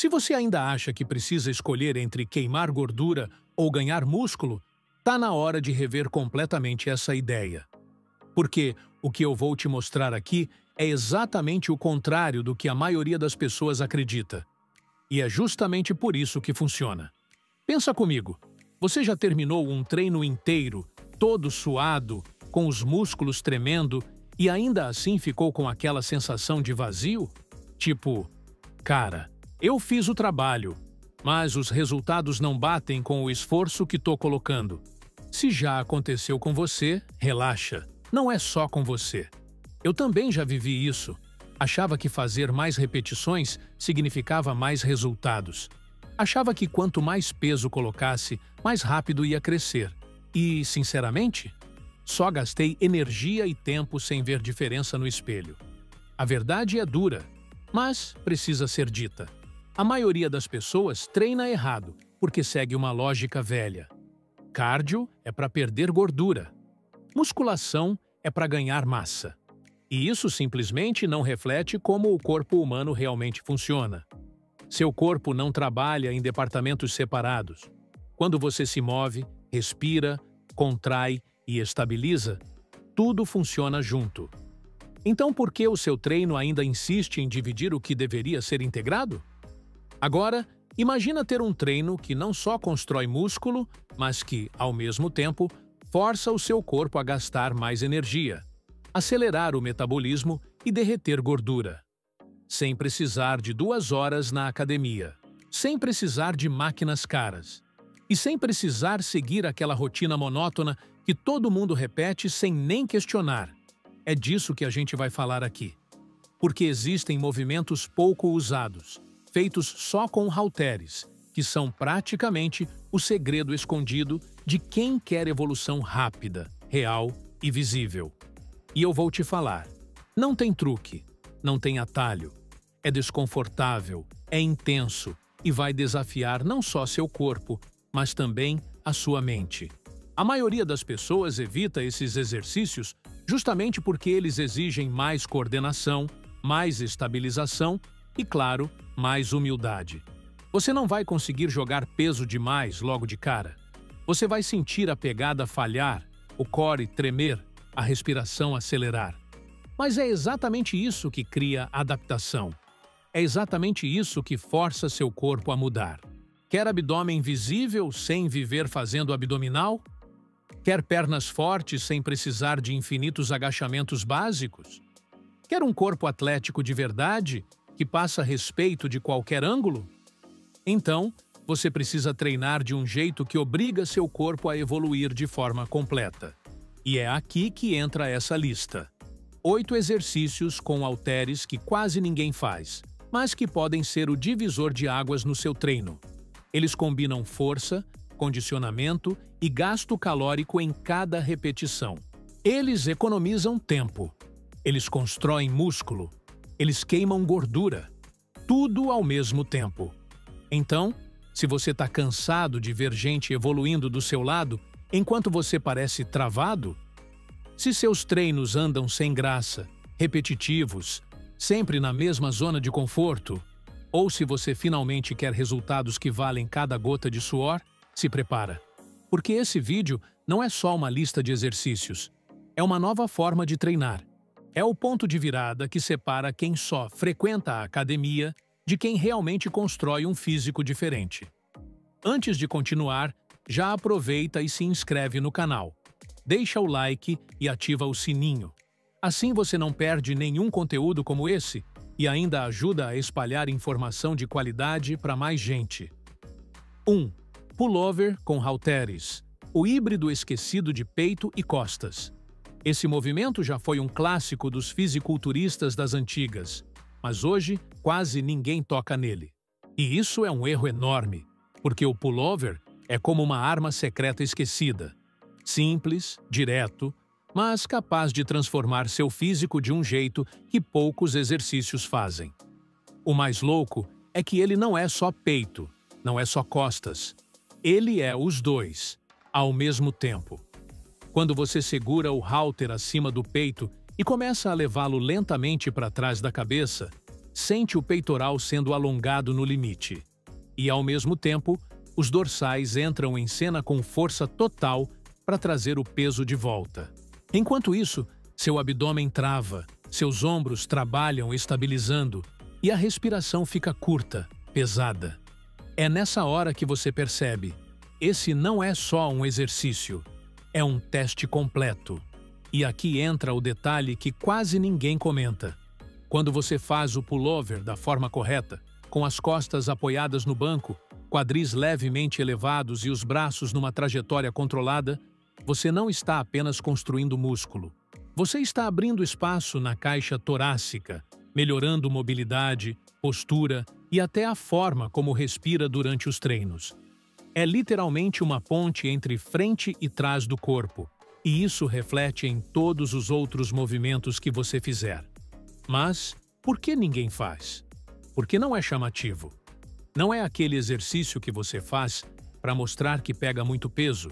Se você ainda acha que precisa escolher entre queimar gordura ou ganhar músculo, tá na hora de rever completamente essa ideia. Porque o que eu vou te mostrar aqui é exatamente o contrário do que a maioria das pessoas acredita. E é justamente por isso que funciona. Pensa comigo, você já terminou um treino inteiro, todo suado, com os músculos tremendo e ainda assim ficou com aquela sensação de vazio? Tipo, cara, eu fiz o trabalho, mas os resultados não batem com o esforço que tô colocando. Se já aconteceu com você, relaxa, não é só com você. Eu também já vivi isso. Achava que fazer mais repetições significava mais resultados. Achava que quanto mais peso colocasse, mais rápido ia crescer. E, sinceramente, só gastei energia e tempo sem ver diferença no espelho. A verdade é dura, mas precisa ser dita. A maioria das pessoas treina errado, porque segue uma lógica velha. Cardio é para perder gordura. Musculação é para ganhar massa. E isso simplesmente não reflete como o corpo humano realmente funciona. Seu corpo não trabalha em departamentos separados. Quando você se move, respira, contrai e estabiliza, tudo funciona junto. Então por que o seu treino ainda insiste em dividir o que deveria ser integrado? Agora, imagina ter um treino que não só constrói músculo, mas que, ao mesmo tempo, força o seu corpo a gastar mais energia, acelerar o metabolismo e derreter gordura. Sem precisar de 2 horas na academia, sem precisar de máquinas caras e sem precisar seguir aquela rotina monótona que todo mundo repete sem nem questionar. É disso que a gente vai falar aqui. Porque existem movimentos pouco usados, feitos só com halteres, que são praticamente o segredo escondido de quem quer evolução rápida, real e visível. E eu vou te falar, não tem truque, não tem atalho. É desconfortável, é intenso e vai desafiar não só seu corpo, mas também a sua mente. A maioria das pessoas evita esses exercícios justamente porque eles exigem mais coordenação, mais estabilização e, claro, mais humildade. Você não vai conseguir jogar peso demais logo de cara. Você vai sentir a pegada falhar, o core tremer, a respiração acelerar. Mas é exatamente isso que cria adaptação. É exatamente isso que força seu corpo a mudar. Quer abdômen visível sem viver fazendo abdominal? Quer pernas fortes sem precisar de infinitos agachamentos básicos? Quer um corpo atlético de verdade, que passa respeito de qualquer ângulo? Então, você precisa treinar de um jeito que obriga seu corpo a evoluir de forma completa. E é aqui que entra essa lista. 8 exercícios com halteres que quase ninguém faz, mas que podem ser o divisor de águas no seu treino. Eles combinam força, condicionamento e gasto calórico em cada repetição. Eles economizam tempo. Eles constroem músculo. Eles queimam gordura. Tudo ao mesmo tempo. Então, se você está cansado de ver gente evoluindo do seu lado enquanto você parece travado, se seus treinos andam sem graça, repetitivos, sempre na mesma zona de conforto, ou se você finalmente quer resultados que valem cada gota de suor, se prepara. Porque esse vídeo não é só uma lista de exercícios, é uma nova forma de treinar. É o ponto de virada que separa quem só frequenta a academia de quem realmente constrói um físico diferente. Antes de continuar, já aproveita e se inscreve no canal. Deixa o like e ativa o sininho. Assim você não perde nenhum conteúdo como esse e ainda ajuda a espalhar informação de qualidade para mais gente. 1. Pullover com halteres. O híbrido esquecido de peito e costas. Esse movimento já foi um clássico dos fisiculturistas das antigas, mas hoje quase ninguém toca nele. E isso é um erro enorme, porque o pullover é como uma arma secreta esquecida. Simples, direto, mas capaz de transformar seu físico de um jeito que poucos exercícios fazem. O mais louco é que ele não é só peito, não é só costas. Ele é os dois, ao mesmo tempo. Quando você segura o halter acima do peito e começa a levá-lo lentamente para trás da cabeça, sente o peitoral sendo alongado no limite. E, ao mesmo tempo, os dorsais entram em cena com força total para trazer o peso de volta. Enquanto isso, seu abdômen trava, seus ombros trabalham estabilizando e a respiração fica curta, pesada. É nessa hora que você percebe: esse não é só um exercício, é um teste completo. E aqui entra o detalhe que quase ninguém comenta. Quando você faz o pullover da forma correta, com as costas apoiadas no banco, quadris levemente elevados e os braços numa trajetória controlada, você não está apenas construindo músculo. Você está abrindo espaço na caixa torácica, melhorando mobilidade, postura e até a forma como respira durante os treinos. É literalmente uma ponte entre frente e trás do corpo, e isso reflete em todos os outros movimentos que você fizer. Mas, por que ninguém faz? Porque não é chamativo. Não é aquele exercício que você faz para mostrar que pega muito peso.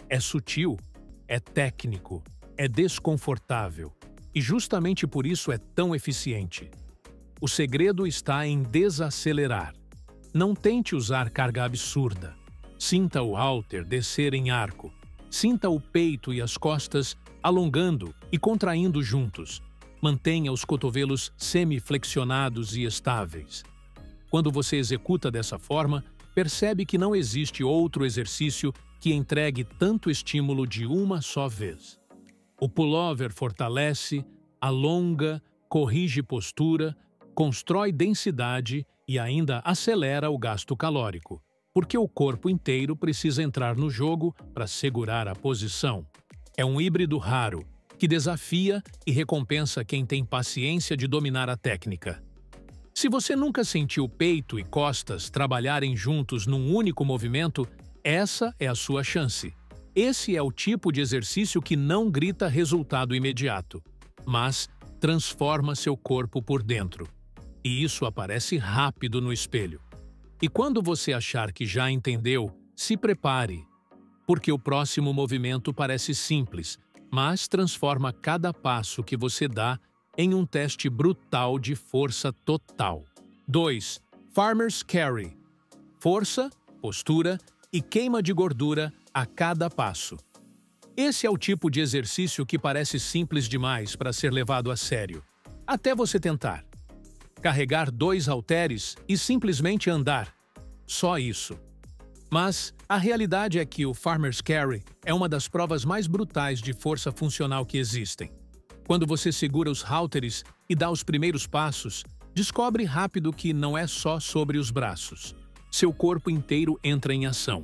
É sutil, é técnico, é desconfortável, e justamente por isso é tão eficiente. O segredo está em desacelerar. Não tente usar carga absurda. Sinta o halter descer em arco. Sinta o peito e as costas alongando e contraindo juntos. Mantenha os cotovelos semi-flexionados e estáveis. Quando você executa dessa forma, percebe que não existe outro exercício que entregue tanto estímulo de uma só vez. O pullover fortalece, alonga, corrige postura, constrói densidade e ainda acelera o gasto calórico, porque o corpo inteiro precisa entrar no jogo para segurar a posição. É um híbrido raro, que desafia e recompensa quem tem paciência de dominar a técnica. Se você nunca sentiu peito e costas trabalharem juntos num único movimento, essa é a sua chance. Esse é o tipo de exercício que não grita resultado imediato, mas transforma seu corpo por dentro. E isso aparece rápido no espelho. E quando você achar que já entendeu, se prepare, porque o próximo movimento parece simples, mas transforma cada passo que você dá em um teste brutal de força total. 2. Farmer's Carry. Força, postura e queima de gordura a cada passo. Esse é o tipo de exercício que parece simples demais para ser levado a sério, até você tentar. Carregar 2 halteres e simplesmente andar. Só isso. Mas a realidade é que o Farmer's Carry é uma das provas mais brutais de força funcional que existem. Quando você segura os halteres e dá os primeiros passos, descobre rápido que não é só sobre os braços. Seu corpo inteiro entra em ação.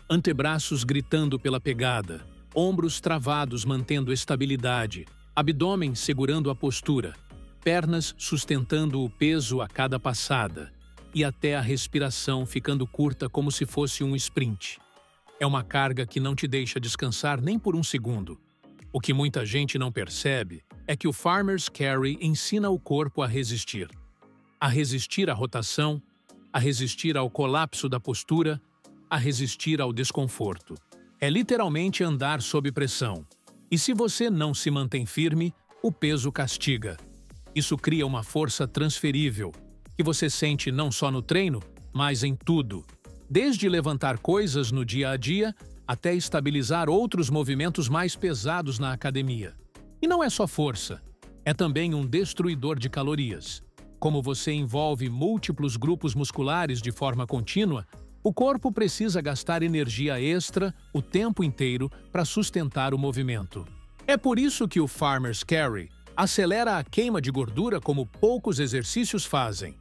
Antebraços gritando pela pegada, ombros travados mantendo estabilidade, abdômen segurando a postura, pernas sustentando o peso a cada passada e até a respiração ficando curta como se fosse um sprint. É uma carga que não te deixa descansar nem por um segundo. O que muita gente não percebe é que o Farmer's Carry ensina o corpo a resistir à rotação, a resistir ao colapso da postura, a resistir ao desconforto. É literalmente andar sob pressão. E se você não se mantém firme, o peso castiga. Isso cria uma força transferível, que você sente não só no treino, mas em tudo. Desde levantar coisas no dia a dia, até estabilizar outros movimentos mais pesados na academia. E não é só força, é também um destruidor de calorias. Como você envolve múltiplos grupos musculares de forma contínua, o corpo precisa gastar energia extra o tempo inteiro para sustentar o movimento. É por isso que o Farmer's Carry acelera a queima de gordura como poucos exercícios fazem.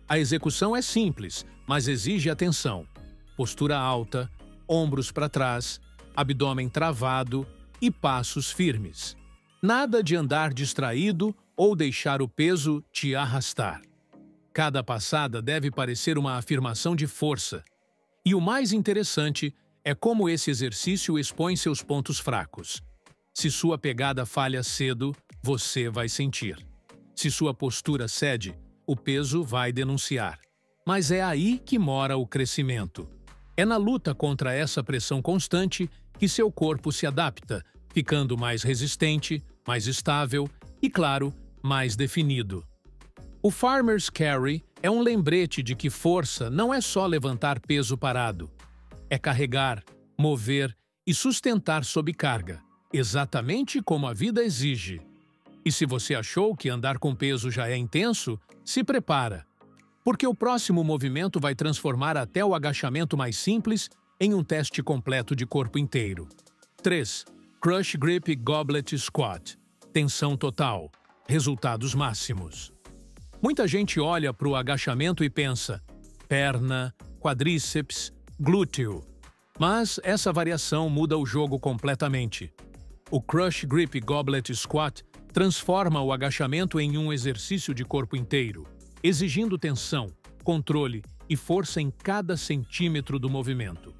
A execução é simples, mas exige atenção. Postura alta, ombros para trás, abdômen travado e passos firmes. Nada de andar distraído ou deixar o peso te arrastar. Cada passada deve parecer uma afirmação de força. E o mais interessante é como esse exercício expõe seus pontos fracos. Se sua pegada falha cedo, você vai sentir. Se sua postura cede, o peso vai denunciar. Mas é aí que mora o crescimento. É na luta contra essa pressão constante que seu corpo se adapta, ficando mais resistente, mais estável e, claro, mais definido. O Farmer's Carry é um lembrete de que força não é só levantar peso parado. É carregar, mover e sustentar sob carga, exatamente como a vida exige. E se você achou que andar com peso já é intenso, se prepara, porque o próximo movimento vai transformar até o agachamento mais simples em um teste completo de corpo inteiro. 3. Crush Grip Goblet Squat. Tensão total. Resultados máximos. Muita gente olha para o agachamento e pensa perna, quadríceps, glúteo. Mas essa variação muda o jogo completamente. O Crush Grip Goblet Squat transforma o agachamento em um exercício de corpo inteiro, exigindo tensão, controle e força em cada centímetro do movimento.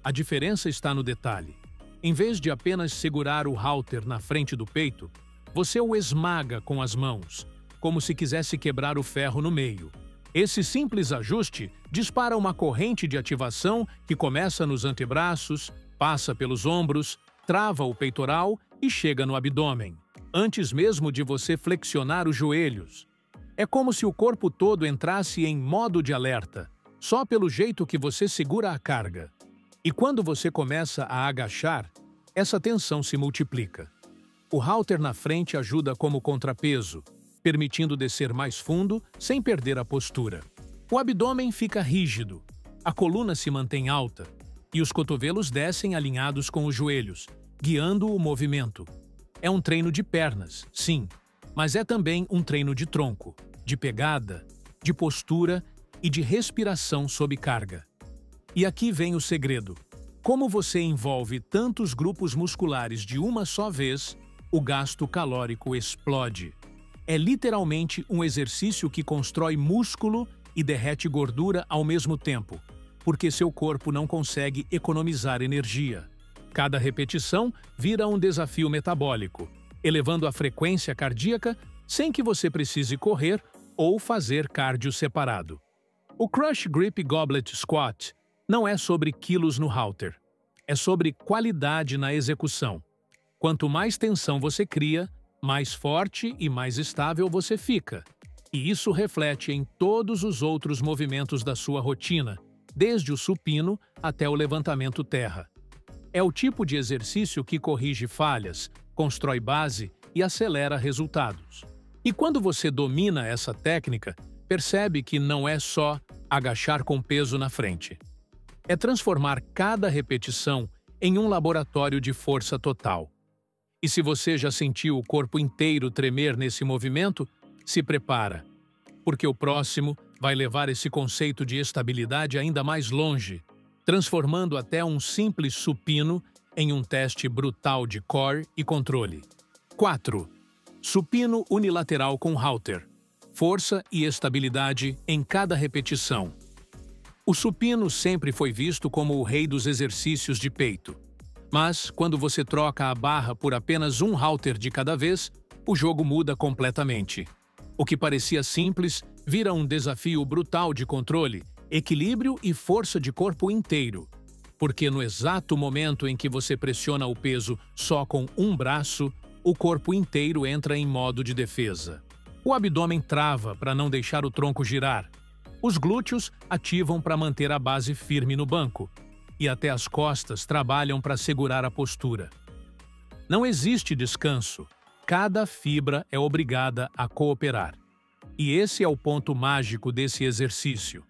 A diferença está no detalhe. Em vez de apenas segurar o halter na frente do peito, você o esmaga com as mãos, como se quisesse quebrar o ferro no meio. Esse simples ajuste dispara uma corrente de ativação que começa nos antebraços, passa pelos ombros, trava o peitoral e chega no abdômen, antes mesmo de você flexionar os joelhos. É como se o corpo todo entrasse em modo de alerta, só pelo jeito que você segura a carga. E quando você começa a agachar, essa tensão se multiplica. O halter na frente ajuda como contrapeso, permitindo descer mais fundo sem perder a postura. O abdômen fica rígido, a coluna se mantém alta e os cotovelos descem alinhados com os joelhos, guiando o movimento. É um treino de pernas, sim, mas é também um treino de tronco, de pegada, de postura e de respiração sob carga. E aqui vem o segredo. Como você envolve tantos grupos musculares de uma só vez, o gasto calórico explode. É literalmente um exercício que constrói músculo e derrete gordura ao mesmo tempo, porque seu corpo não consegue economizar energia. Cada repetição vira um desafio metabólico, elevando a frequência cardíaca sem que você precise correr ou fazer cardio separado. O Crush Grip Goblet Squat não é sobre quilos no halter, é sobre qualidade na execução. Quanto mais tensão você cria, mais forte e mais estável você fica. E isso reflete em todos os outros movimentos da sua rotina, desde o supino até o levantamento terra. É o tipo de exercício que corrige falhas, constrói base e acelera resultados. E quando você domina essa técnica, percebe que não é só agachar com peso na frente. É transformar cada repetição em um laboratório de força total. E se você já sentiu o corpo inteiro tremer nesse movimento, se prepara, porque o próximo vai levar esse conceito de estabilidade ainda mais longe, transformando até um simples supino em um teste brutal de core e controle. 4. Supino unilateral com halter. Força e estabilidade em cada repetição. O supino sempre foi visto como o rei dos exercícios de peito. Mas, quando você troca a barra por apenas um halter de cada vez, o jogo muda completamente. O que parecia simples vira um desafio brutal de controle, equilíbrio e força de corpo inteiro. Porque no exato momento em que você pressiona o peso só com um braço, o corpo inteiro entra em modo de defesa. O abdômen trava para não deixar o tronco girar. Os glúteos ativam para manter a base firme no banco. E até as costas trabalham para segurar a postura. Não existe descanso. Cada fibra é obrigada a cooperar. E esse é o ponto mágico desse exercício.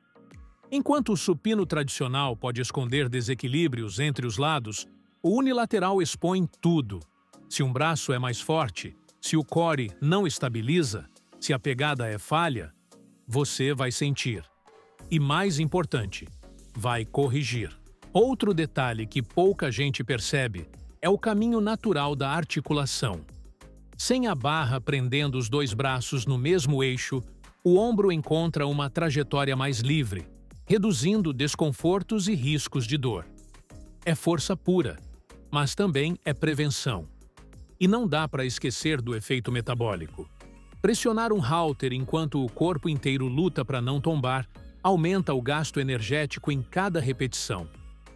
Enquanto o supino tradicional pode esconder desequilíbrios entre os lados, o unilateral expõe tudo. Se um braço é mais forte, se o core não estabiliza, se a pegada é falha, você vai sentir. E mais importante, vai corrigir. Outro detalhe que pouca gente percebe é o caminho natural da articulação. Sem a barra prendendo os dois braços no mesmo eixo, o ombro encontra uma trajetória mais livre, reduzindo desconfortos e riscos de dor. É força pura, mas também é prevenção. E não dá para esquecer do efeito metabólico. Pressionar um halter enquanto o corpo inteiro luta para não tombar aumenta o gasto energético em cada repetição.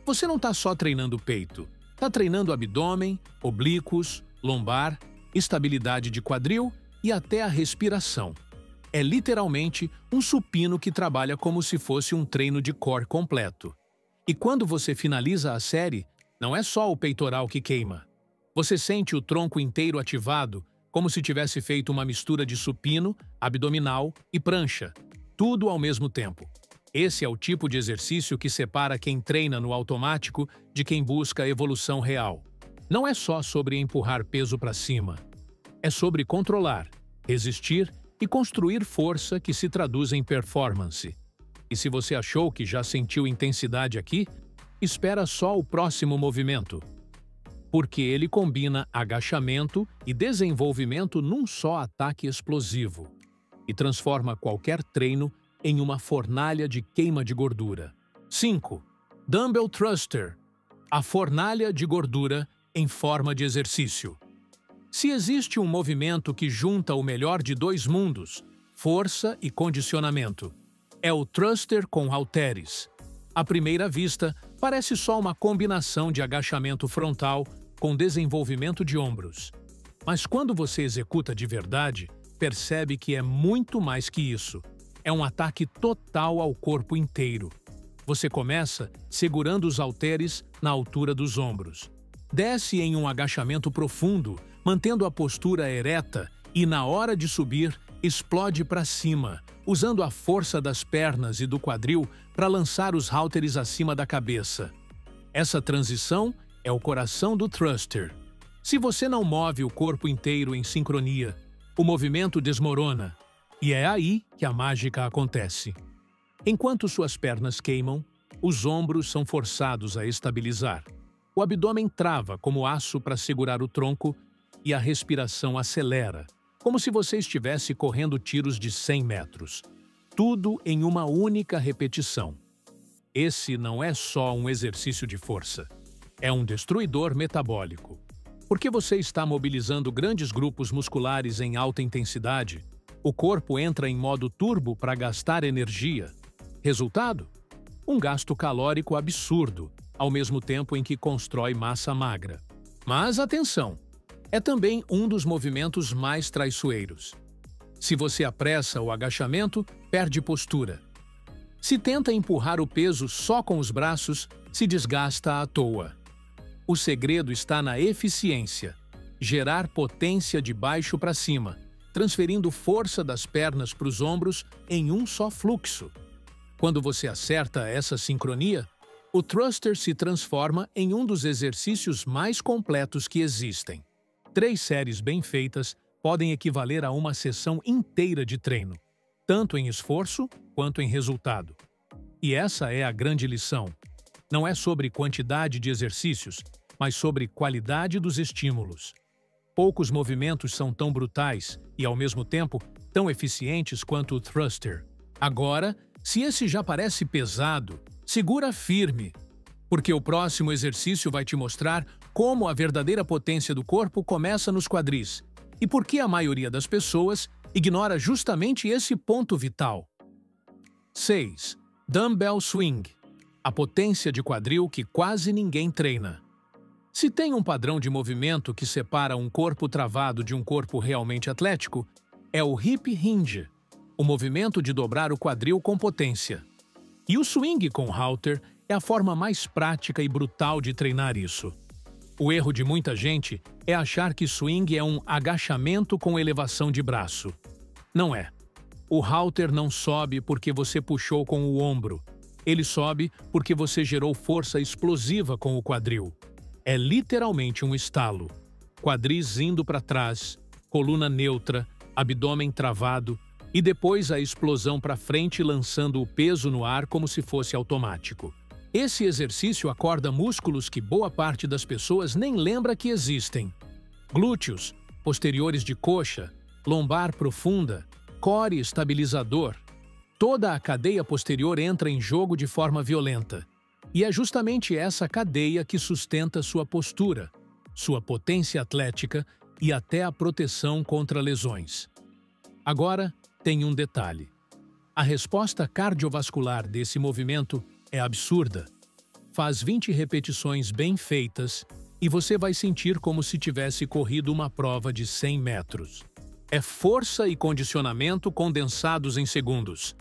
Você não está só treinando o peito, está treinando abdômen, oblíquos, lombar, estabilidade de quadril e até a respiração. É literalmente um supino que trabalha como se fosse um treino de core completo. E quando você finaliza a série, não é só o peitoral que queima. Você sente o tronco inteiro ativado, como se tivesse feito uma mistura de supino, abdominal e prancha, tudo ao mesmo tempo. Esse é o tipo de exercício que separa quem treina no automático de quem busca evolução real. Não é só sobre empurrar peso para cima. É sobre controlar, resistir e construir força que se traduz em performance. E se você achou que já sentiu intensidade aqui, espera só o próximo movimento. Porque ele combina agachamento e desenvolvimento num só ataque explosivo e transforma qualquer treino em uma fornalha de queima de gordura. 5. Dumbbell Thruster, a fornalha de gordura em forma de exercício. Se existe um movimento que junta o melhor de dois mundos, força e condicionamento, é o thruster com halteres. À primeira vista, parece só uma combinação de agachamento frontal com desenvolvimento de ombros. Mas quando você executa de verdade, percebe que é muito mais que isso. É um ataque total ao corpo inteiro. Você começa segurando os halteres na altura dos ombros. Desce em um agachamento profundo, mantendo a postura ereta e, na hora de subir, explode para cima, usando a força das pernas e do quadril para lançar os halteres acima da cabeça. Essa transição é o coração do thruster. Se você não move o corpo inteiro em sincronia, o movimento desmorona. E é aí que a mágica acontece. Enquanto suas pernas queimam, os ombros são forçados a estabilizar. O abdômen trava como aço para segurar o tronco e a respiração acelera, como se você estivesse correndo tiros de 100 metros. Tudo em uma única repetição. Esse não é só um exercício de força. É um destruidor metabólico. Porque você está mobilizando grandes grupos musculares em alta intensidade, o corpo entra em modo turbo para gastar energia. Resultado? Um gasto calórico absurdo, ao mesmo tempo em que constrói massa magra. Mas atenção! É também um dos movimentos mais traiçoeiros. Se você apressa o agachamento, perde postura. Se tenta empurrar o peso só com os braços, se desgasta à toa. O segredo está na eficiência, gerar potência de baixo para cima, transferindo força das pernas para os ombros em um só fluxo. Quando você acerta essa sincronia, o thruster se transforma em um dos exercícios mais completos que existem. 3 séries bem feitas podem equivaler a uma sessão inteira de treino, tanto em esforço quanto em resultado. E essa é a grande lição. Não é sobre quantidade de exercícios, mas sobre qualidade dos estímulos. Poucos movimentos são tão brutais e, ao mesmo tempo, tão eficientes quanto o thruster. Agora, se esse já parece pesado, segura firme, porque o próximo exercício vai te mostrar como a verdadeira potência do corpo começa nos quadris e por que a maioria das pessoas ignora justamente esse ponto vital. 6. Dumbbell Swing, a potência de quadril que quase ninguém treina. Se tem um padrão de movimento que separa um corpo travado de um corpo realmente atlético, é o hip hinge, o movimento de dobrar o quadril com potência. E o swing com halter é a forma mais prática e brutal de treinar isso. O erro de muita gente é achar que swing é um agachamento com elevação de braço. Não é. O halter não sobe porque você puxou com o ombro. Ele sobe porque você gerou força explosiva com o quadril. É literalmente um estalo. Quadris indo para trás, coluna neutra, abdômen travado e depois a explosão para frente lançando o peso no ar como se fosse automático. Esse exercício acorda músculos que boa parte das pessoas nem lembra que existem. Glúteos, posteriores de coxa, lombar profunda, core estabilizador. Toda a cadeia posterior entra em jogo de forma violenta. E é justamente essa cadeia que sustenta sua postura, sua potência atlética e até a proteção contra lesões. Agora, tem um detalhe. A resposta cardiovascular desse movimento é absurda. Faz 20 repetições bem feitas e você vai sentir como se tivesse corrido uma prova de 100 metros. É força e condicionamento condensados em segundos.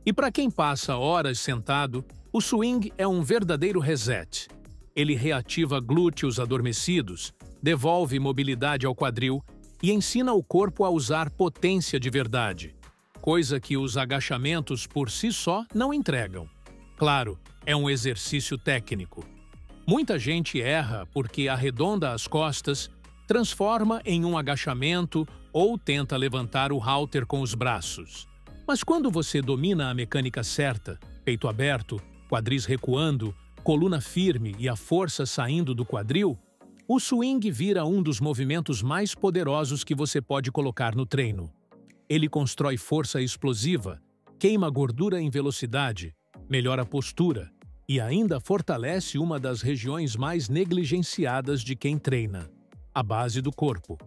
E para quem passa horas sentado, o swing é um verdadeiro reset. Ele reativa glúteos adormecidos, devolve mobilidade ao quadril e ensina o corpo a usar potência de verdade, coisa que os agachamentos por si só não entregam. Claro, é um exercício técnico. Muita gente erra porque arredonda as costas, transforma em um agachamento ou tenta levantar o halter com os braços. Mas quando você domina a mecânica certa, peito aberto, quadris recuando, coluna firme e a força saindo do quadril, o swing vira um dos movimentos mais poderosos que você pode colocar no treino. Ele constrói força explosiva, queima gordura em velocidade, melhora a postura e ainda fortalece uma das regiões mais negligenciadas de quem treina, a base do corpo.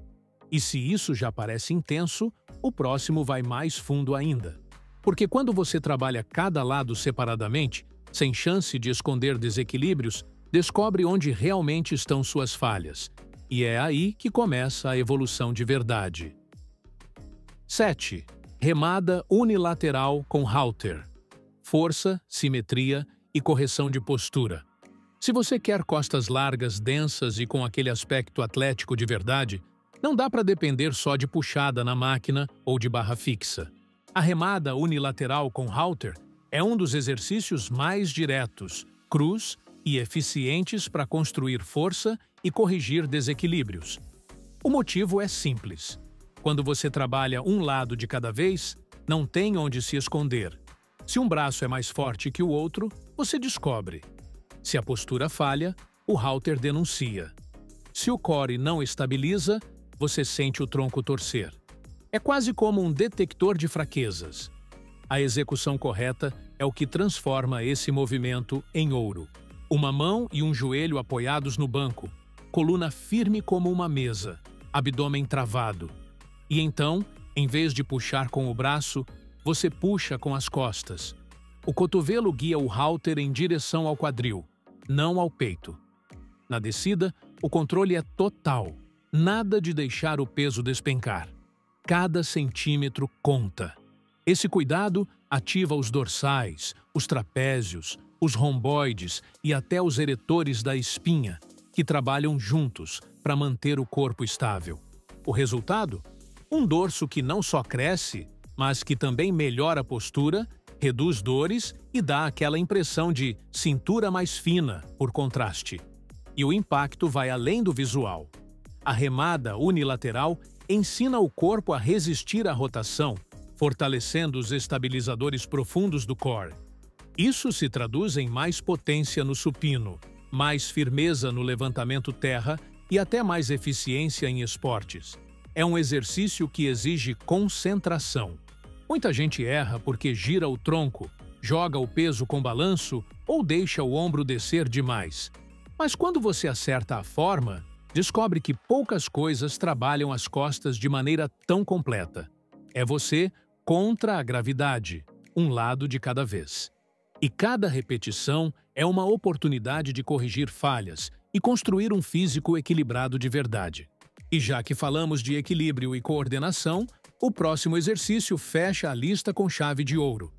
E se isso já parece intenso, o próximo vai mais fundo ainda. Porque quando você trabalha cada lado separadamente, sem chance de esconder desequilíbrios, descobre onde realmente estão suas falhas. E é aí que começa a evolução de verdade. 7. Remada unilateral com halter. Força, simetria e correção de postura. Se você quer costas largas, densas e com aquele aspecto atlético de verdade, não dá para depender só de puxada na máquina ou de barra fixa. A remada unilateral com halter é um dos exercícios mais diretos, crus e eficientes para construir força e corrigir desequilíbrios. O motivo é simples. Quando você trabalha um lado de cada vez, não tem onde se esconder. Se um braço é mais forte que o outro, você descobre. Se a postura falha, o halter denuncia. Se o core não estabiliza, você sente o tronco torcer. É quase como um detector de fraquezas. A execução correta é o que transforma esse movimento em ouro. Uma mão e um joelho apoiados no banco, coluna firme como uma mesa, abdômen travado. E então, em vez de puxar com o braço, você puxa com as costas. O cotovelo guia o halter em direção ao quadril, não ao peito. Na descida, o controle é total. Nada de deixar o peso despencar. Cada centímetro conta. Esse cuidado ativa os dorsais, os trapézios, os romboides e até os eretores da espinha, que trabalham juntos para manter o corpo estável. O resultado? Um dorso que não só cresce, mas que também melhora a postura, reduz dores e dá aquela impressão de cintura mais fina, por contraste. E o impacto vai além do visual. A remada unilateral ensina o corpo a resistir à rotação, fortalecendo os estabilizadores profundos do core. Isso se traduz em mais potência no supino, mais firmeza no levantamento terra e até mais eficiência em esportes. É um exercício que exige concentração. Muita gente erra porque gira o tronco, joga o peso com balanço ou deixa o ombro descer demais. Mas quando você acerta a forma, descobre que poucas coisas trabalham as costas de maneira tão completa. É você contra a gravidade, um lado de cada vez. E cada repetição é uma oportunidade de corrigir falhas e construir um físico equilibrado de verdade. E já que falamos de equilíbrio e coordenação, o próximo exercício fecha a lista com chave de ouro.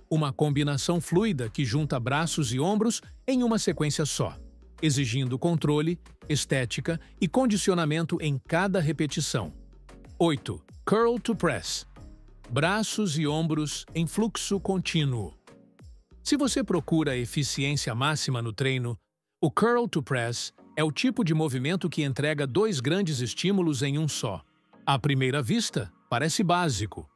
Uma combinação fluida que junta braços e ombros em uma sequência só, exigindo controle, estética e condicionamento em cada repetição. 8. Curl to Press. Braços e ombros em fluxo contínuo. Se você procura eficiência máxima no treino, o Curl to Press é o tipo de movimento que entrega dois grandes estímulos em um só. À primeira vista, parece básico.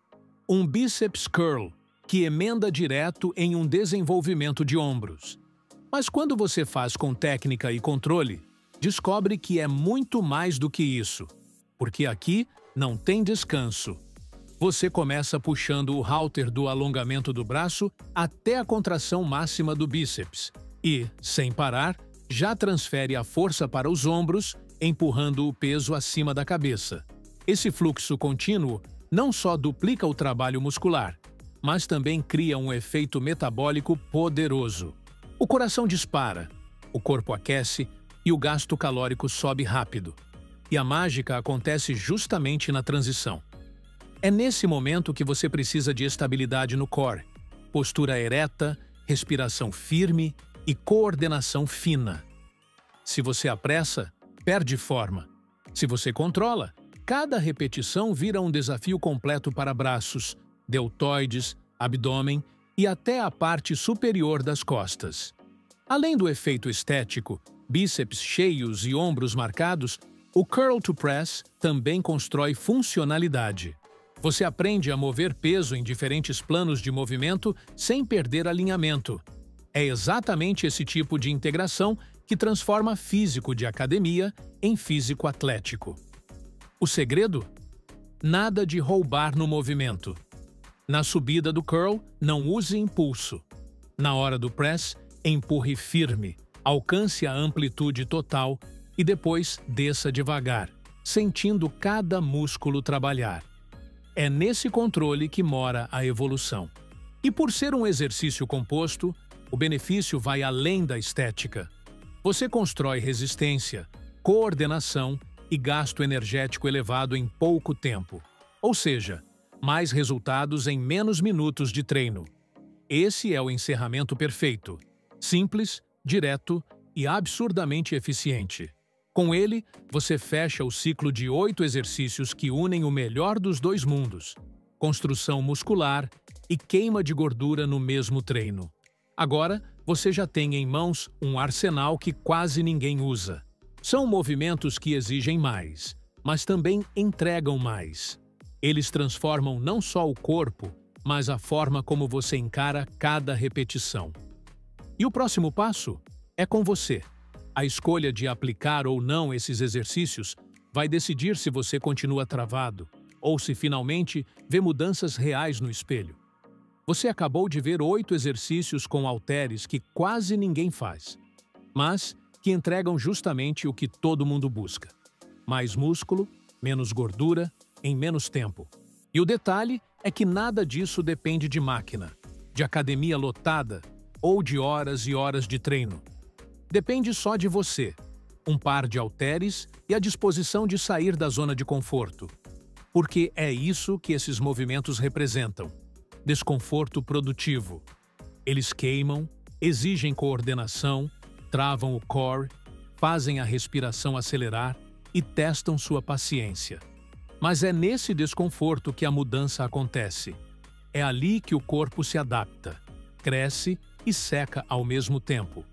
Um bíceps curl, que emenda direto em um desenvolvimento de ombros. Mas quando você faz com técnica e controle, descobre que é muito mais do que isso, porque aqui não tem descanso. Você começa puxando o halter do alongamento do braço até a contração máxima do bíceps e, sem parar, já transfere a força para os ombros, empurrando o peso acima da cabeça. Esse fluxo contínuo não só duplica o trabalho muscular, mas também cria um efeito metabólico poderoso. O coração dispara, o corpo aquece e o gasto calórico sobe rápido. E a mágica acontece justamente na transição. É nesse momento que você precisa de estabilidade no core, postura ereta, respiração firme e coordenação fina. Se você apressa, perde forma. Se você controla, cada repetição vira um desafio completo para braços, deltoides, abdômen e até a parte superior das costas. Além do efeito estético, bíceps cheios e ombros marcados, o Curl to Press também constrói funcionalidade. Você aprende a mover peso em diferentes planos de movimento sem perder alinhamento. É exatamente esse tipo de integração que transforma físico de academia em físico atlético. O segredo? Nada de roubar no movimento. Na subida do curl, não use impulso. Na hora do press, empurre firme, alcance a amplitude total e depois desça devagar, sentindo cada músculo trabalhar. É nesse controle que mora a evolução. E por ser um exercício composto, o benefício vai além da estética. Você constrói resistência, coordenação e gasto energético elevado em pouco tempo. Ou seja, mais resultados em menos minutos de treino. Esse é o encerramento perfeito. Simples, direto e absurdamente eficiente. Com ele, você fecha o ciclo de 8 exercícios que unem o melhor dos dois mundos: construção muscular e queima de gordura no mesmo treino. Agora, você já tem em mãos um arsenal que quase ninguém usa. São movimentos que exigem mais, mas também entregam mais. Eles transformam não só o corpo, mas a forma como você encara cada repetição. E o próximo passo é com você. A escolha de aplicar ou não esses exercícios vai decidir se você continua travado ou se finalmente vê mudanças reais no espelho. Você acabou de ver 8 exercícios com halteres que quase ninguém faz, mas que entregam justamente o que todo mundo busca: mais músculo, menos gordura, em menos tempo. E o detalhe é que nada disso depende de máquina, de academia lotada ou de horas e horas de treino. Depende só de você, um par de halteres e a disposição de sair da zona de conforto. Porque é isso que esses movimentos representam: desconforto produtivo. Eles queimam, exigem coordenação, travam o core, fazem a respiração acelerar e testam sua paciência. Mas é nesse desconforto que a mudança acontece. É ali que o corpo se adapta, cresce e seca ao mesmo tempo.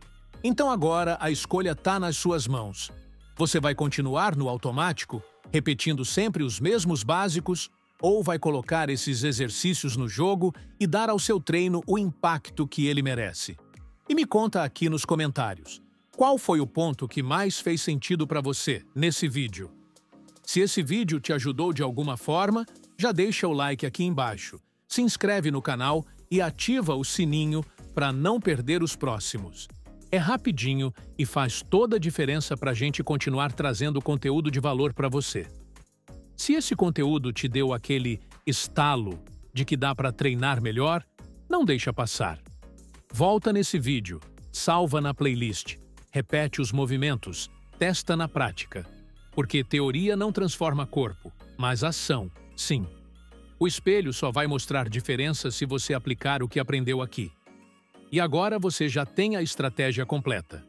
Então agora a escolha está nas suas mãos. Você vai continuar no automático, repetindo sempre os mesmos básicos, ou vai colocar esses exercícios no jogo e dar ao seu treino o impacto que ele merece? E me conta aqui nos comentários, qual foi o ponto que mais fez sentido para você nesse vídeo? Se esse vídeo te ajudou de alguma forma, já deixa o like aqui embaixo, se inscreve no canal e ativa o sininho para não perder os próximos. É rapidinho e faz toda a diferença para a gente continuar trazendo conteúdo de valor para você. Se esse conteúdo te deu aquele estalo de que dá para treinar melhor, não deixa passar. Volta nesse vídeo, salva na playlist, repete os movimentos, testa na prática. Porque teoria não transforma corpo, mas ação, sim. O espelho só vai mostrar diferença se você aplicar o que aprendeu aqui. E agora você já tem a estratégia completa.